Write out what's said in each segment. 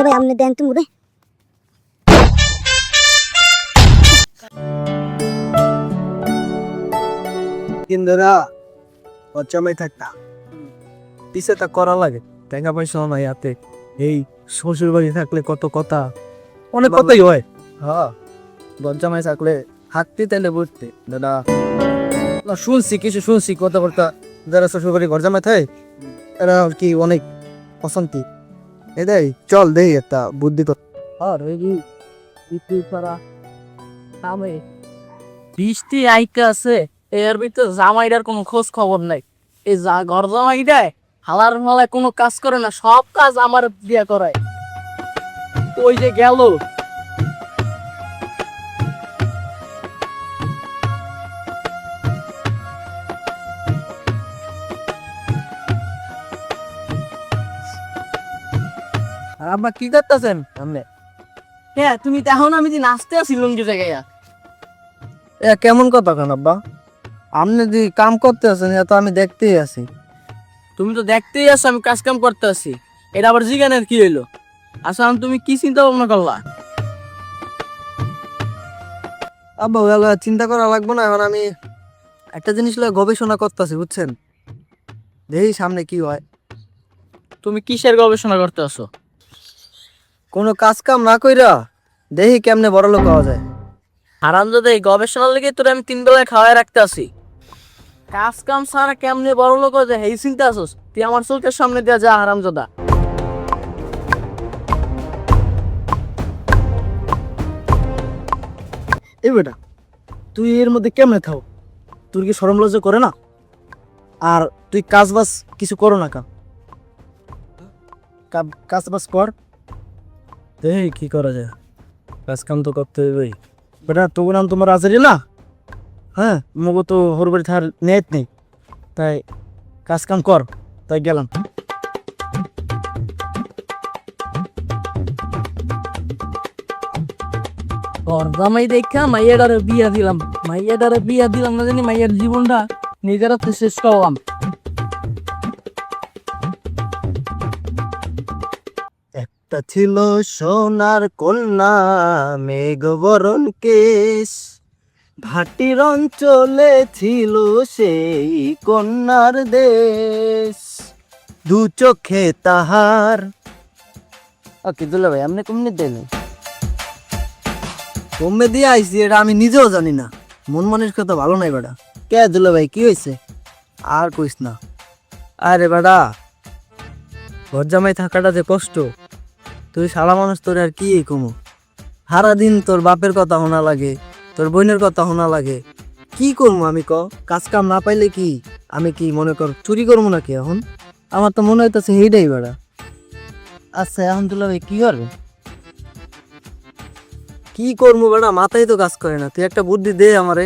ভাই আপনি দেন তুমি রে কিন্তু না বচ্চামাই থাকতা পিছে তা করা লাগে টাকা পয়সা নাই হাতে এই শ্বশুর বাড়ি থাকলে কত কথা অনেক কথাই হয় হ্যাঁ বচ্চামাই থাকলে হাঁটতে তাইলে বুঝতে দাদা না শুনছি কিছু শুনছি কথাবার্তা যারা শ্বশুর বাড়ি ঘর জামাই থাকে এরা আর কি অনেক অশান্তি এটাই চল দেই একটা বুদ্ধি তো আর ওই বৃষ্টি আইকা আছে এর ভিতর জামাইটার কোনো খোঁজ খবর নাই এই ঘর জামাইটায় হালার মালায় কোনো কাজ করে না, সব কাজ আমার দিয়া করায়। ওই যে গেল আর আব্বা কি করতেছেন সামনে? হ্যাঁ তুমি তো এখন আমি যে নাচতে আছি লুঙ্গি জায়গায়। এ কেমন কথা কেন আব্বা আপনি যদি কাম করতে আছেন তো আমি দেখতেই আছি। তুমি তো দেখতেই আসো আমি কাজ কাম করতে আছি, এটা আবার জিজ্ঞানের কি হইলো? আসলে তুমি কি চিন্তা ভাবনা করলা? আব্বা ওগুলা চিন্তা করা লাগবে না, এখন আমি একটা জিনিস লয়ে গবেষণা করতেছি বুঝছেন, দেখি সামনে কি হয়। তুমি কিসের গবেষণা করতে আসো? কোনো কাজ কাম না কইরা দেখি কেমনে বড় লোক হওয়া যায়। হারামজাদা এই গবেষণার লেগে তোর আমি 3 বেলায় খাওয়ায় রাখতে আসি, কাজ কাম ছাড়া কেমনে বড় লোক হয়ে যায় এই চিন্তা আসোস? তুই আমার চোখের সামনে দিয়া যা হারামজাদা। এই বেটা তুই এর মধ্যে কেমনে থাও? তোর কি শরম লজ্জা করে না? আর তুই কাজ বাজ কিছু করো না কাজ বাজ কর, দেখি কি করা যায়। কাজ কাম তো করতে হইবেই বেটা, তবু নাম তোমার আজারি না। হ্যাঁ মগো তো হরবাড়ি থার নেট নেই, তাই কাজ কাম কর, তাই গেলাম। ঘর জামাই দেখা মাইয়াডারে বিয়া দিলাম, মাইয়াডারে বিয়া দিলাম না জানি মাইয়ার জীবনটা নিজের হাতে শেষ করলাম। একটা ছিল সোনার কন্যা মেঘ বরণ কেশ, ভাটির অঞ্চলে ছিল সেই কন্যার দেশ, দু চোখে তাহার। ওকে দুলা ভাই আপনি কমনে দেন? কমে দিয়ে আইসি এটা আমি নিজেও জানি না, মন মনের কথা ভালো নাই বেটা। কে দুলা ভাই কি হয়েছে? আর কইস না। আরে বেটা ঘর জামাই থাকাটা যে কষ্ট, তুই শালা মানুষ, তোর আর কি কমু? সারাদিন তোর বাপের কথা শোনা লাগে, তোর বোনের কথা শোনা লাগে, কি করবো আমি? কাজ কাম না পাইলে কি আমি কি মনে কর চুরি করবো নাকি? এখন আমার তো মনে হইতেছে সেইটাই বেড়া। আচ্ছা এখন দুলা ভাই কি করবে? কি করবো বেড়া, মাথায় তো কাজ করে না। তুই একটা বুদ্ধি দে আমারে,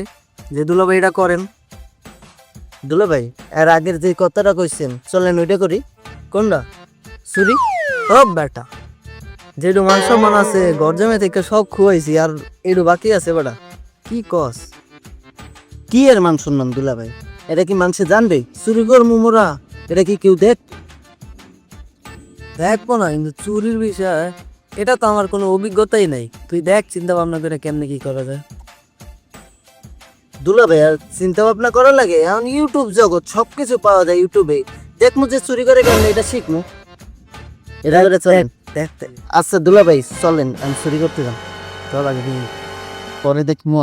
যে দুলা ভাই এটা করেন। দুলা ভাই এর আগের যে কথাটা কইছেন চলেন ওইটা করি। কোনটা? চুরি? ও বেটা যেটু মান সম্মান আছে ঘর জমে থেকে সব খুয়াইছি, আর এটু বাকি আছে বেটা। কি কস? কি এর মান সম্মান দুলা ভাই? এটা কি মানুষে জানবে চুরি করবো মোরা? এটা কি কেউ দেখবো না? কিন্তু চুরির বিষয় এটা তো আমার কোনো অভিজ্ঞতাই নাই। তুই দেখ চিন্তা ভাবনা করে কেমনে কি করা যায়। দুলা ভাই আর চিন্তা ভাবনা করা লাগে? এখন ইউটিউব জগৎ, সবকিছু পাওয়া যায় ইউটিউবে। দেখমু যে চুরি করে কেমনে, এটা শিখমু। এটা করে চলেন। আচ্ছা দুলা ভাই চলেন আমি চুরি করতে যাম। চল আগে পরে দেখমু।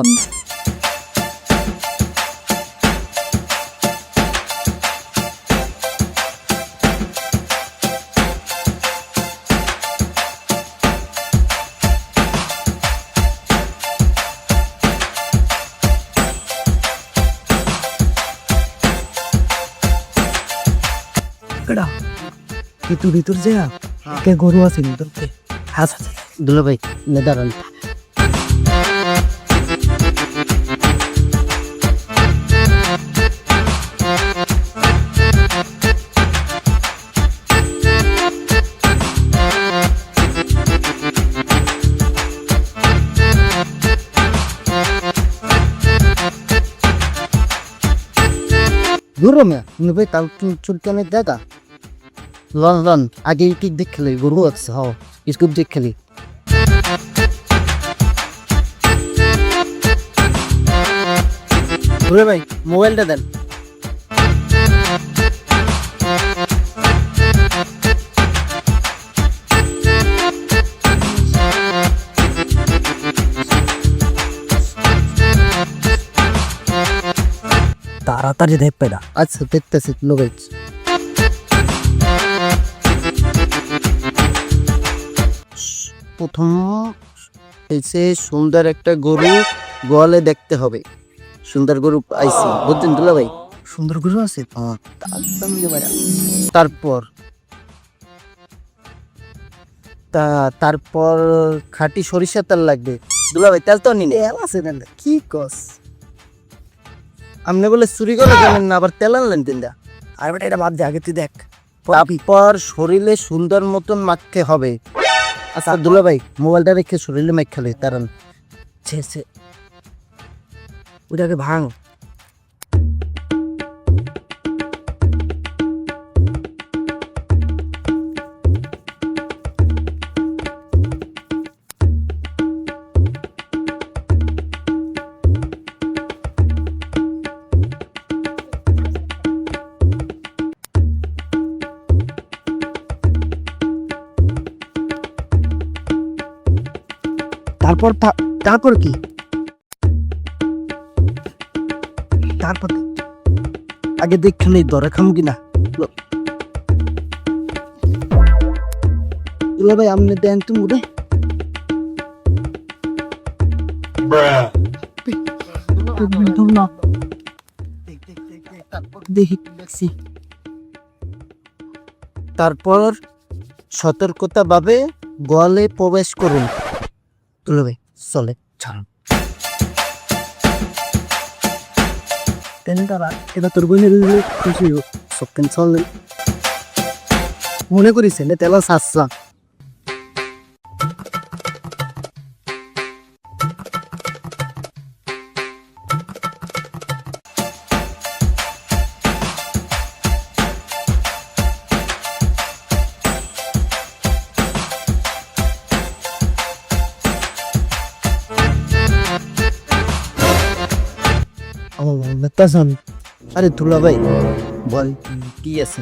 ভিতর ভিতর যা কে গরু আছে ভিতর। আচ্ছা দুলা ভাই দাঁড়ান। দূর মে ভাই কাল চুলকানে দেখা লন আগে কি দেখলি গরু আছে হ স্কুপ দেখলি ঘুরে ভাই মোবাইলটা দেন তাড়াতাড়ি দেখবে না আচ্ছা দেখতেছি লোকেশ প্রথম এসে সুন্দর একটা গরু গোয়ালে দেখতে হবে সুন্দর গরু আইসি বুঝছেন দুলা ভাই সুন্দর গরু আছে তারপর তারপর খাঁটি সরিষা তেল লাগবে দুলা ভাই তেল তো নি তেল আছে না কি কস আপনি বলে চুরি করে জানেন না আবার তেল আনলেন তিনটা আর বেটা এটা বাদ দে আগে তুই দেখ তারপর শরীরে সুন্দর মতন মাখতে হবে আচ্ছা দুলা ভাই মোবাইলটা রেখে শরীরে মাখালে তারান ছে ওটাকে ভাঙ তারপর কি তারপর আগে দেখলে দরে খাম কিনা ভাই আপনি দেন তুমি উঠে দেখি তারপর সতর্কতা ভাবে গোয়ালে প্রবেশ করুন তুলে ভাই চলে ছাড়ুন এটা তোর বোনের খুশি সব ক্যান্সল মনে করিস তেলা সাতসা আরে দুলা ভাই বল কি আছে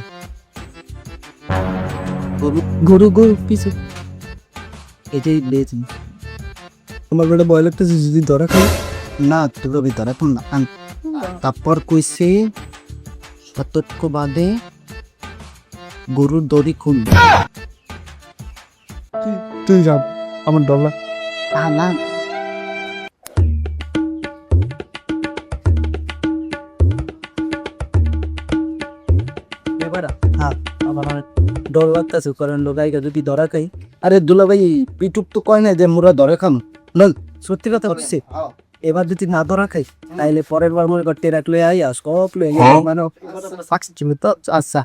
গরু পিছু এটাই লেজ তোমার বেটা ভয় লাগতেছে যদি ধরা খাই না দুলা ভাই ধরা তো না তারপর কইছে সতর্ক বাদে গরুর দড়ি খুন তুই যাব আমার ডলা না ডর লাগতেছে কারণ লোকাইকা যদি ধরা খাই আরে দুলা ভাই পিটুক তো কয় না যে মোরা ধরে খাম নল সত্যি কথা বলছি এবার যদি না ধরা খাই তাইলে পরের বার মনে করতে রাখলে আই আস কপ লই মানে ফাক্স চিমি তো আচ্ছা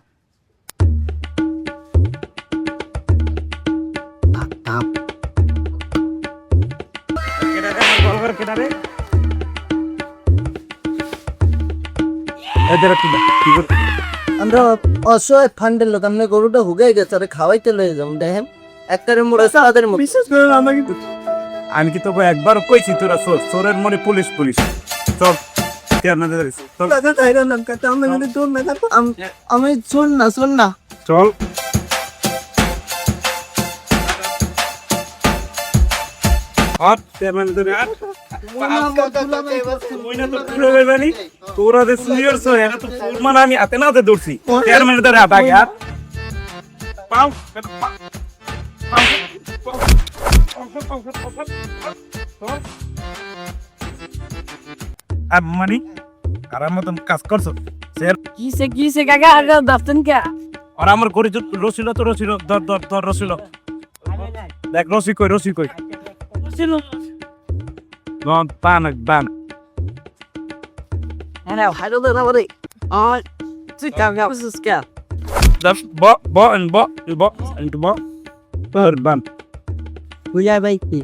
আমরা অসহায় ফান্ডের লোক আমরা গরুটা হুগাই গেছে আরে খাওয়াইতে লয়ে যাবো দেখেন একটারে মোড়ে সাদের বিশেষ করে আমি কি তোকে একবার কইছি তোরা চোরের মনে পুলিশ চল আমি শোন না চল তোরা যে সিনিয়র মানে আমি হাতে নাতে ধরছি চেয়ারম্যানের ধরে হাত আগে হাত মানে আর মতন কাজ করছো কিসে কাকা আর দাফতন কে আর আমার গরি রসিল ধর রসিল দেখ রসি কই বান انا وحاجه ده نوري تكام يا بس كا ده بو ban বুঝা ভাই কি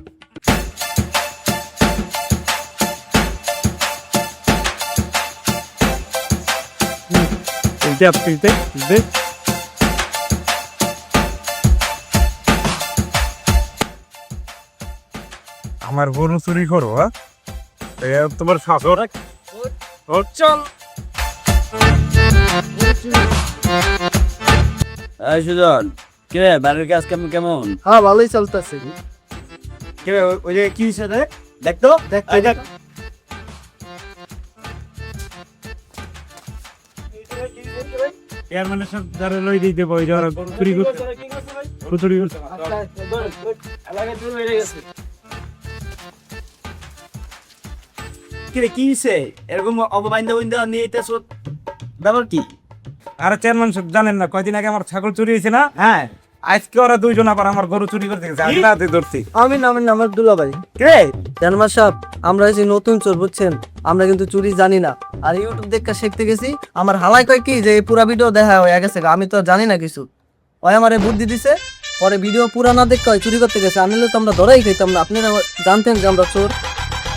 de আমার গরু চুরি করো, হ্যাঁ? তোমার শাসর চল। সুজন কে বাড়ির কাজ কেমন কেমন? হ্যাঁ ভালোই চলতেছে। কে ওই যে কি হয়েছে রে? দেখতো দেখ। এর মানে সব যারা লই দিতে বই যারা চুরি করতে গরু চুরি করতে। কিরে কি হয়েছে? এরকম অবমাইন্দা বইন্দা নিয়ে এতেছ, ব্যাপার কি? আরে চেয়ারম্যান সাহেব জানেন না, কয়দিন আগে আমার ছাগল চুরি হয়েছে না? হ্যাঁ আজকে ওরা দুইজন আবার আমার গরু চুরি করতে গেছে, আমি রাতে ধরছি। আমি আমার দুলাভাই। কে? জানমার সাহেব, আমরা হয়েছি নতুন চোর, বুঝছেন? আমরা কিন্তু চুরি জানি না, আর ইউটিউব দেখে শিখতে গেছি। আমার হালাই কয় কি যে এই পুরা ভিডিও দেখা হয়ে গেছে, আমি তো জানি না কিছু। ওই আমারে বুদ্ধি দিছে, পরে ভিডিও পুরা না দেখে হয় চুরি করতে গেছে। আনলে তো আমরা ধরাই খাইতাম না। আপনারা জানতেন যে আমরা চোর?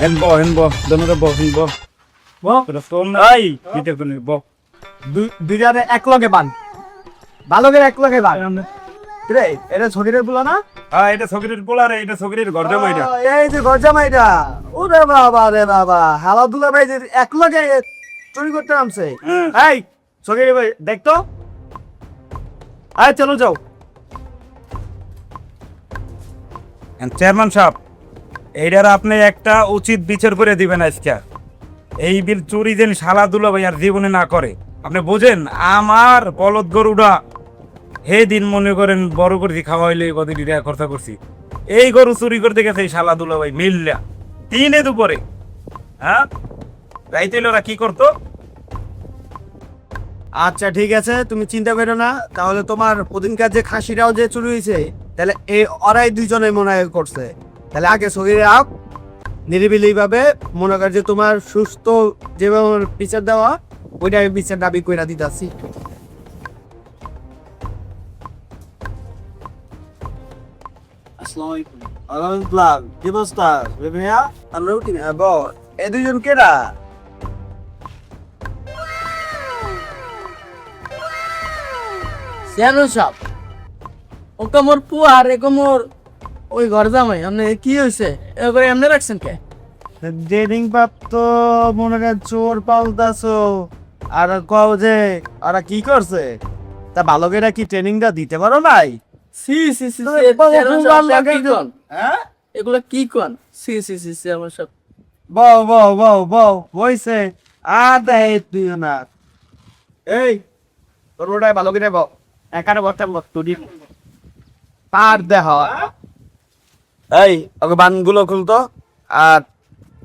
হেনবো দনরে বহিনবো এটা শোন না, এই এটা কোন দুইটারে এক লগে বান, ভালো করে এক লগে বান। রে এটা ছকিরের বলা না? হ্যাঁ, এটা সগিরের পোলা রে, এটা সগিরের ঘর জামাইটা। এই যে গরজামাইটা, ওরে বাবা রে বাবা, হালাদুলা ভাই যে এক লগে চুরি করতে নামছে। হ্যাঁ। এই ছকির ভাই দেখতো, আয় চলো যাও। চেয়ারম্যান সাহেব, এইটার আপনি একটা উচিত বিচার করে দিবেন আজকে। এই বিল চুরি যেন শালা দুলা ভাই আর জীবনে না করে। আপনি বোঝেন, আমার বলদ গরুটা হে দিন মনে করেন বড় করছি, খাওয়াইলে কত টাকা খরচা করছি। এই গরু চুরি করতে গেছে এই শালা দুলা ভাই মিললা 3 দুপুরে। হ্যাঁ, রাইতে ওরা কি করতো? আচ্ছা ঠিক আছে, তুমি চিন্তা করো না। তাহলে তোমার প্রতিদিনকার যে খাসিটাও যে চুরি হয়েছে, তাহলে এই ওরাই দুইজনে মনে হয় করছে। তাহলে আগে শরীরে আপ নিরিবিলি ভাবে মনে কর যে তোমার সুস্থ যেভাবে বিচার দেওয়া, ওইটা আমি বিচার দাবি কইরা দিতাছি। কি অবস্থা ভাইয়া? আমরা উঠি না। এই দুইজন কেডা? চেয়ারম্যান সাহেব, ওকে মোর পুয়া আর একে মোর ওই ঘর জামাই। আপনি কি হয়েছে এবার এমনি রাখছেন কে? ডেডিং পাপ তো মনে কর চোর পাল্টাছো, আর কও যে ওরা কি করছে, তা ভালো করে কি ট্রেনিংটা দিতে পারো নাই? সি সি সি তো এবার চেয়ারম্যান ভুলভাল সাহেব, লাগে কি তো। কোন? হ্যাঁ এগুলা কি কোন? সি সি সি চেয়ারম্যান সাহেব। বউ বউ বউ বউ হইছে আর দেয় তুই না। এই তোর ওটাই ভালো করে বউ, এখানে বসতে তুই পার দেহ। এই ওকে বানগুলো খুলতো, আর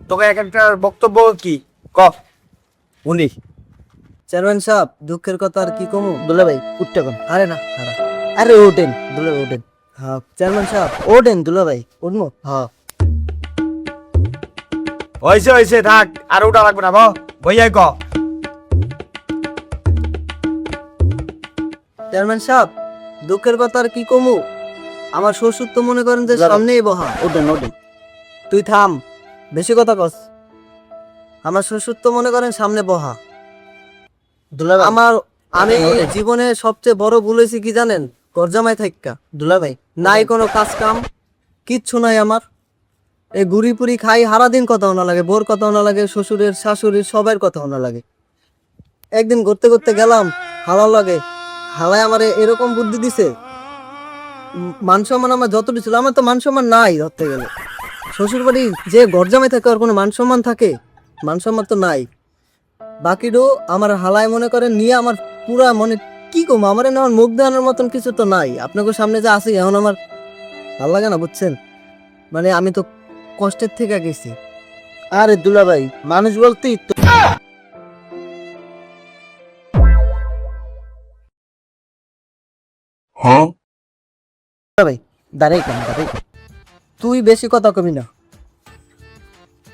তোকে এক একটা বক্তব্য কি ক উনি। চেয়ারম্যান সাহেব, দুঃখের কথা আর কি কমু? দুলাভাই উঠতে কোন? আরে না, আরে ওঠেন দুলাভাই ওঠেন। হ্যাঁ চেয়ারম্যান সাহেব ওঠেন, দুলাভাই উঠবো। হ্যাঁ হয়েছে হয়েছে থাক, আর ওটা লাগবে না বইয়াই ক। চেয়ারম্যান সাহেব, দুঃখের কথা আর কি কমু? আমার শ্বশুর তো মনে করেন যে সামনেই বহা। ওঠেন ওঠেন, তুই থাম, বেশি কথা কস। আমার শ্বশুর তো মনে করেন সামনে বহা। আমি জীবনে সবচেয়ে বড় ভুল হয়েছি কি জানেন? গরজামাই থাইক্কা দুলাভাই নাই কোনো কাজ কাম কিচ্ছু নাই আমার। এই ঘুরি পুরি খাই, সারাদিন কথা না লাগে, বোর কথা না লাগে, শ্বশুরের শাশুড়ির সবার কথা না লাগে। একদিন ঘুরতে ঘুরতে গেলাম, হালা লাগে, হালায় আমার এরকম বুদ্ধি দিছে। মান সম্মান আমার যতটুকু ছিল, আমার তো মান সম্মান নাই ধরতে গেলে। শ্বশুর বাড়ি যে গরজামাই থাকে আর কোনো মান সম্মান থাকে? মান সম্মান তো নাই। বাকিরও আমার হালায় মনে করেন নিয়ে আমার পুরা মনে কি কম, আমার না মুখ দেওয়ানোর মতন কিছু তো নাই। আপনাকে সামনে যে আসি এখন আমার ভালো লাগে না, বুঝছেন? মানে আমি তো কষ্টের থেকে গেছি। আরে দুলাভাই, মানুষ বলতেই তো ভাই দাঁড়াই কেন, দাঁড়াই কেন? তুই বেশি কথা কবি না,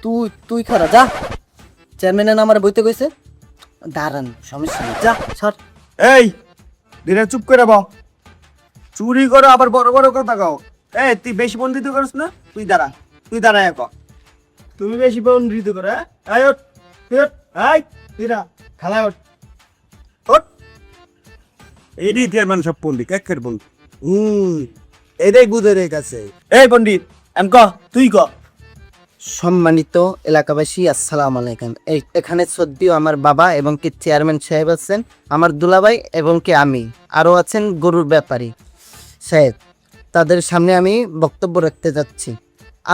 তুই তুই খারা যা। চেয়ারম্যানের আমার বইতে কইছে দাঁড়ান, সমস্যা নেই, যা সর। এই দিনে চুপ করে বউ, চুরি করো আবার বড় বড় কথা কও। এই তুই বেশি বন্দিত করিস না, তুই দাঁড়া, তুই দাঁড়া এক। তুমি বেশি বন্দিত করো। হ্যাঁ আয় ওঠ, তুই ওঠ, আয় তুই না খালায় ওঠ, ওঠ। এইটাই চেয়ারম্যান সাহেব পন্ডিত একের বন্ধু। এটাই বুঝে রে কাছে। এই পণ্ডিত এম ক, তুই ক সম্মানিত এলাকাবাসী, আসসালামু আলাইকুম। এখানে সদ্যিও আমার বাবা এবং কি চেয়ারম্যান সাহেব আছেন, আমার দুলাভাই এবং কি আমি, আরও আছেন গরুর ব্যাপারী সাহেব। তাদের সামনে আমি বক্তব্য রাখতে যাচ্ছি।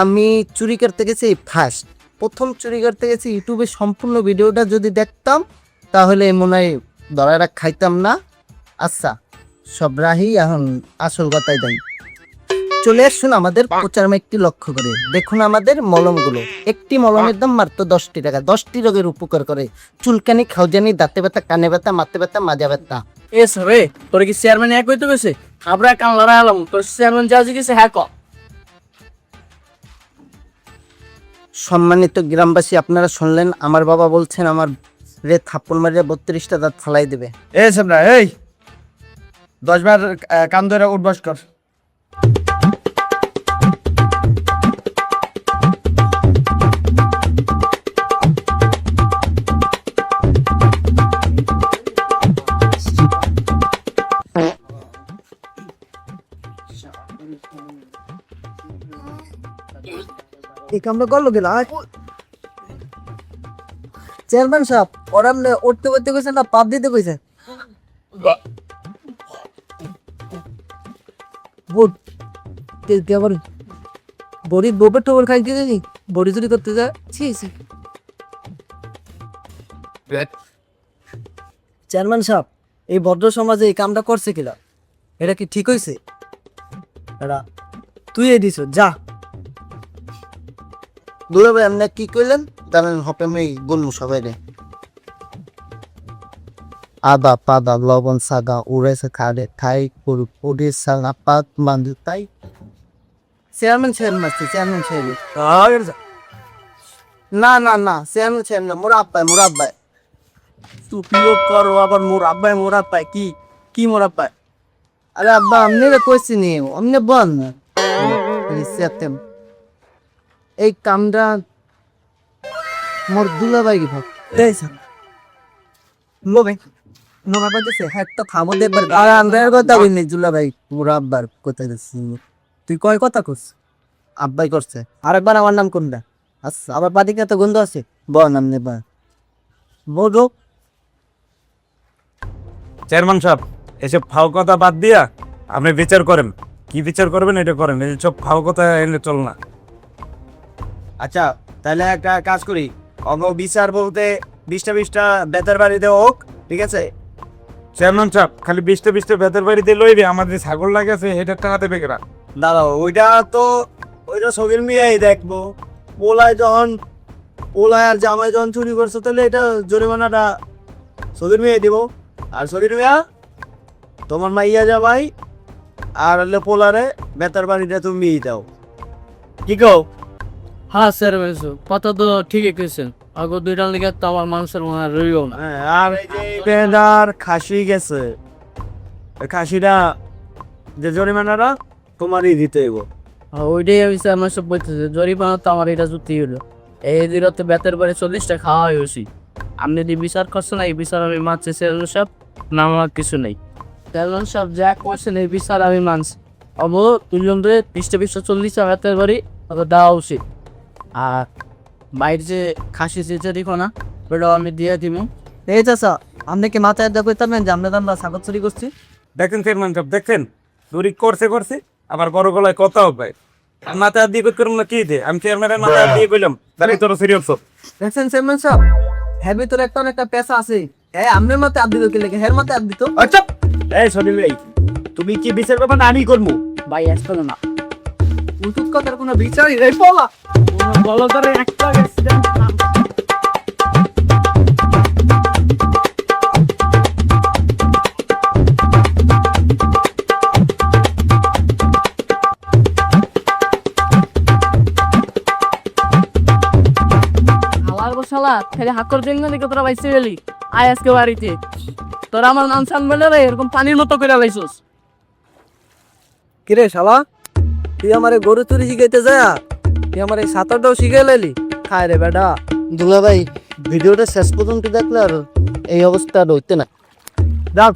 আমি চুরি করতে গেছি ফার্স্ট, প্রথম চুরি করতে গেছি। ইউটিউবে সম্পূর্ণ ভিডিওটা যদি দেখতাম তাহলে মনে হয় ধরাটা খাইতাম না। আচ্ছা, সব রাহি, এখন আসল কথাই যাই। চলে আসুন আমাদের প্রচার মাইকটি লক্ষ্য করে দেখুন আমাদের মলমগুলো। একটি মলমের দাম মাত্র 10টি টাকা, 10টি রোগের উপকার করে। চুলকানি, খাওজানি, দাঁতে ব্যথা, কানে ব্যথা, মাথা ব্যথা, মাজা ব্যথা। এস রে, তোর কি চেয়ারম্যান এক হইতে গেছে? আমরা কান লড়াই আলাম, তোর চেয়ারম্যান যা জিজ্ঞেসে হ্যাঁ ক। সম্মানিত গ্রামবাসী, আপনারা শুনলেন, আমার বাবা বলছেন আমার রে থাপ্পড় মারিয়া 32টা দাঁত ফালাই দেবে। এই সামনা, এই 10 বার কান ধরে উঠবাস কর। এই কামটা করলো গেল চেয়ারম্যান সাহেব, ওরা উঠতে করতে কইছে না পাপ দিতে কইছে। বুট কে করে বড়ি গোবর টোবর খাই দিয়ে দিই, বড়ি চুরি করতে যায়। ছি ছি। চেয়ারম্যান সাহেব, এই ভদ্র সমাজে এই কামটা করছে কিনা? এটা কি ঠিক হয়েছে? এটা তুই এ দিছ, যা। দুলাভাই, আপনি কি কইলেন? দাঁড়ান, হপে আমি বলবো সবাই রে। আদা পাদা লবণ সাদা উড়েছে খাড়ে খাই করু উড়ে সালা পাত বান্ধু তাই। চেয়ারম্যান সাহেব মারছে, চেয়ারম্যান সাহেব। না না না, চেয়ারম্যান সাহেব না, মোর আব্বাই, মোর আব্বাই। তুপিও করো আবার মোর আব্বাই, মোর আব্বাই কি কি মোর আব্বাই? আরে আব্বা, আপনি কইছি নি, আপনি বল না। এই কামটা মোর দুলাভাই কি ভাব দেইছে লোবে নোনা পাইতেছে একটা থামো দেখবার। আর আন্দার কথা বলনি দুলাভাই, মোর আব্বার কথা দিছি। তুই কয় কথা কস? আব্বাই করছে। আরেকবার আমার নাম কোনটা? আচ্ছা, আবার বাদিকে তো গন্ধ আছে, বল নাম নেবা বলো। চেয়ারম্যান সাহেব, এসব ফাও কথা বাদ দিয়া আপনি বিচার করেন। কি বিচার করবেন এটা করেন, এইসব ফাও কথা এনে চল না। আচ্ছা, তাহলে একটা কাজ করি, অঙ্গ বিচার বলতে 20টা বেতার বাড়িতে হোক, ঠিক আছে? চেয়ারম্যান সাহেব, খালি 20টা বেতের বাড়িতে লইবে, আমার যে ছাগল লাগেছে এটা টাকা দেবে কেনা? দাদা, ওইটা সগির মিয়াই দেখবো। পোলায় আর জামাই যখন চুরি করছো, তাহলে এটা জরিমানাটা সগির মিয়াই দিব। আর সগির মিয়া তোমার মাইয়া জামাই আর হলে পোলারে বেতার বাড়িটা তুমি দাও, কি কও? হ্যাঁ চেয়ারম্যান সাহেব, কথা তো ঠিকই কইছেন। আগো দুইটার লিগে তো আমার মানুষের মনে হয় রইল না। হ্যাঁ, আর এই যে বেদার খাসি গেছে, ওই খাসিটা যে জরিমানাটা তোমারই দিতে হইব। ওইটাই আমি চেয়ারম্যান সাহেব বলতেছে, জরিমানা তো আমার এটা জুতি হলো। এই দিনতে বেতের বাড়ি 40টা খাওয়া হয়েছি। আপনি যদি বিচার করছেন, এই বিচার আমি মানছি চেয়ারম্যান সাহেব, না আমার কিছু নেই। চেয়ারম্যান সাহেব যা করছেন এই বিচার আমি মানছি। অবো দুজন ধরে 20টা 40টা বেতের বাড়ি দেওয়া উচিত। আর বাইরে যে খাসি চেঁচে দিখো না, ওটাও আমি দিয়ে দিব। এই চাচা, আপনি কি মাথায় আড্ডা করতে পারেন যে আমরা ছাগল চুরি করছি? দেখেন চেয়ারম্যান সাহেব, দেখেন চুরি করছে আবার বড় গলায় কথা হবে। আর মাথায় দিয়ে করতে পারবো না কি দে? আমি চেয়ারম্যানের মাথায় দিয়ে কইলাম, তাহলে তোর সিরিয়াস। দেখছেন চেয়ারম্যান সাহেব, হ্যাঁ ভিতরে একটা পেশা আছে। হ্যাঁ, আপনার মতে আব্দি তো লেগে হের মতে আব্দি তো। আচ্ছা, এই সলিল ভাই, তুমি কি বিচার করবা না আমি করবো? ভাই আসতো না, উচিত কথার কোনো বিচারই নেই। বলা বলো ধরে একটা শালা খালি হাক্কর দিন না তোরা বাইসে গেলি। আয় আজকে বাড়িতে তোরা আমার নাম সামনে রে এরকম পানির মতো করে লাইছস। কিরে শালা, তুই আমারে গরু চুরি শিখাইতে যা তুই আমার এই সাঁতারটাও শিখাই লাইলি? খায় রে বেটা। দুলা ভাই, ভিডিওটা শেষ পর্যন্ত দেখলে আর এই অবস্থা আর হইতে না। যাও